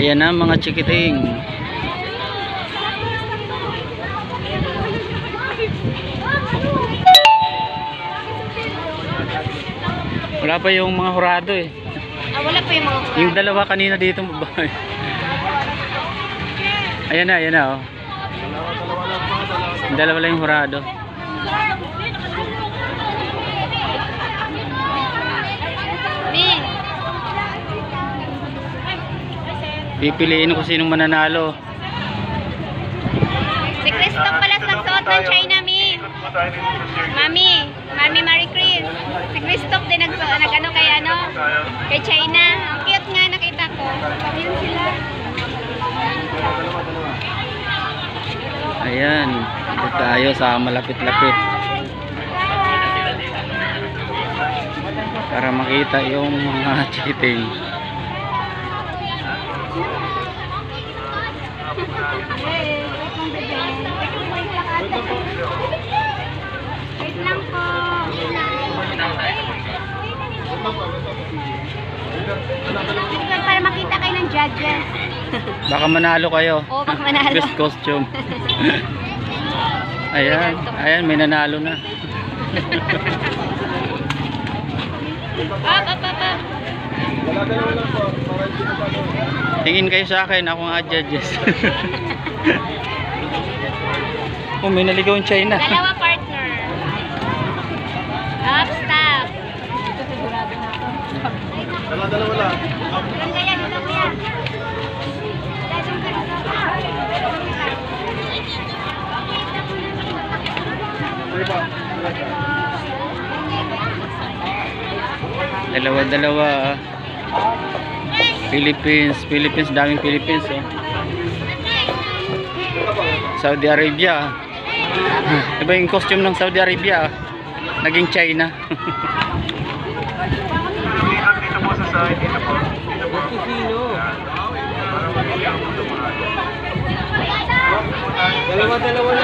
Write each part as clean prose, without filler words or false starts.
Ayan na mga chikiting. Wala pa yung mga hurado eh. Wala pa yung mga hurado. Yung dalawa kanina dito babae. Ayan na oh. Yung dalawa lang yung hurado. Pipiliin ko sinong mananalo. Si Christoph pala nagsuot ng China, Mi. Mami Marie Chris. Si Christoph din nag-ano kay kay China. Ang cute nga nakita ko. Ayun sila. Ayan, dito tayo sa malapit-lapit para makita yung mga chikiting. Wait lang po. Para makita kayo ng judges. Baka manalo kayo. Oo, baka manalo. Best costume. Ayan, may nanalo na. Up. Tingin kayo sa akin, ako nga judges. Oh, may naligaw yung China. Dalawa partner. Up, stop. Dalawa lang. Ganda yan, ito ko yan. Dalawa. Philippines, daming Philippines oh. Saudi Arabia. Iba yung costume ng Saudi Arabia. Naging China. Dito po sa side, dito po. Dalawa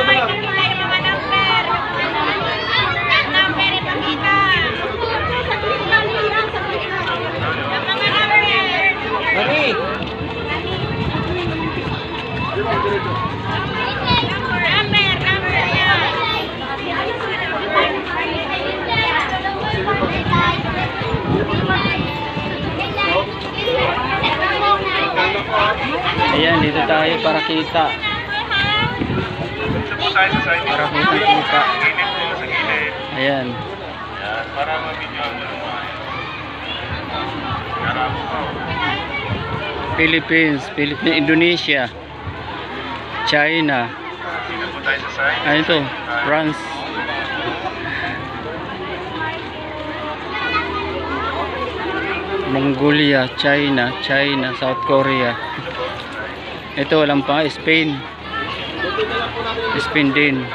lang. Ayan, dito tayo para kita. Para kita. Ayan. Para mabidyoan mo naman. Philippines, Indonesia, China. Ano ito? France. Mongolia, China, South Korea. Ito walang pa, Spain din.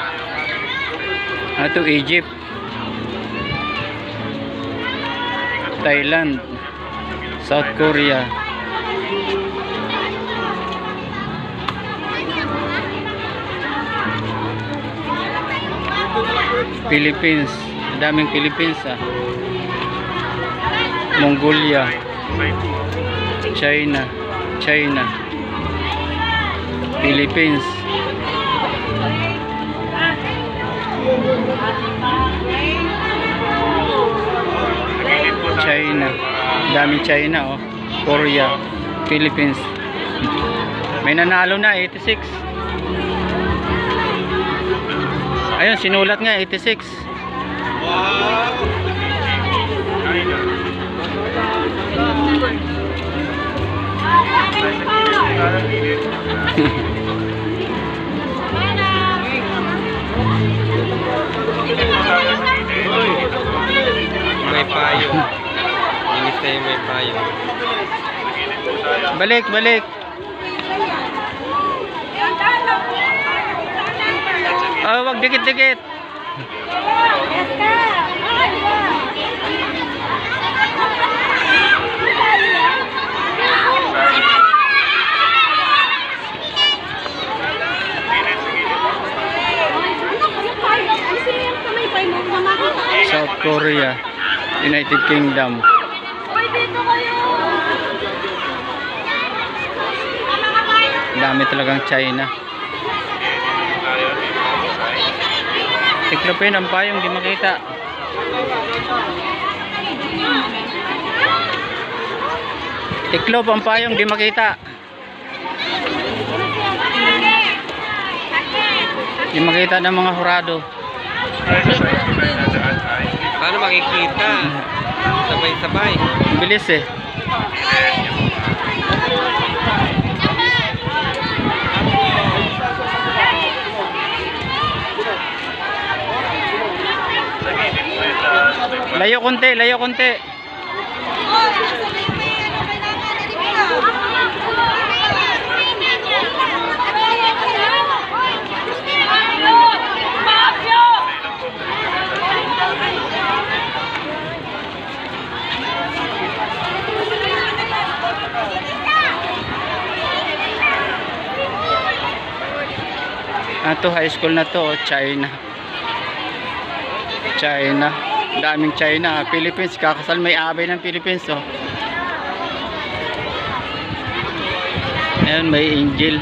Ito Egypt, Thailand, South Korea, Philippines, daming Philippines Mongolia, China, Philippines, China, daming China Korea, Philippines. May nanalo na 86. Ayun, sinulat nga 86. Wow! May payo. Inis tayo may payo. Balik. Wag dikit-dikit. Korea, United Kingdom. Dami talagang China. Tiklopin ang payong, di makita. Tiklop ang payong, di makita. Di makita ng mga hurado. Paano makikita? Sabay-sabay. Bilis eh. Layo konti, layo konti. Ato high school na to, China. China. Daming China. Philippines, kakasal may abay ng Philippines, oh. Ayan, may angel.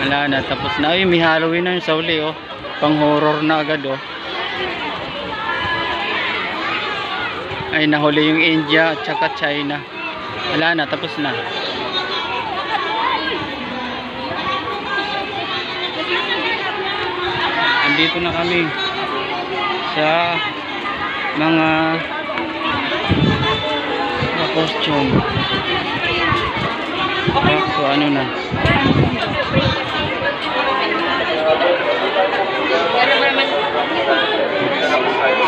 Wala na, tapos na. Ay, may Halloween na yung sauli, oh. Pang horror na agad, oh. Ay, nahuli yung India at saka China. Wala na, tapos na. Andito na kami sa mga costume. So ano na.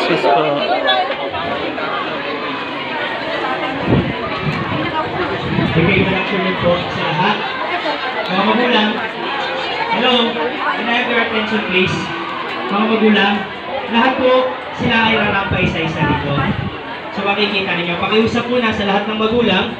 Cisco. Okay, good afternoon po sa lahat. Mga magulang, hello, can I have your attention please? Mga magulang, lahat po sila ay rarampa isa-isa dito. So makikita ninyo, pakiusap muna sa lahat ng magulang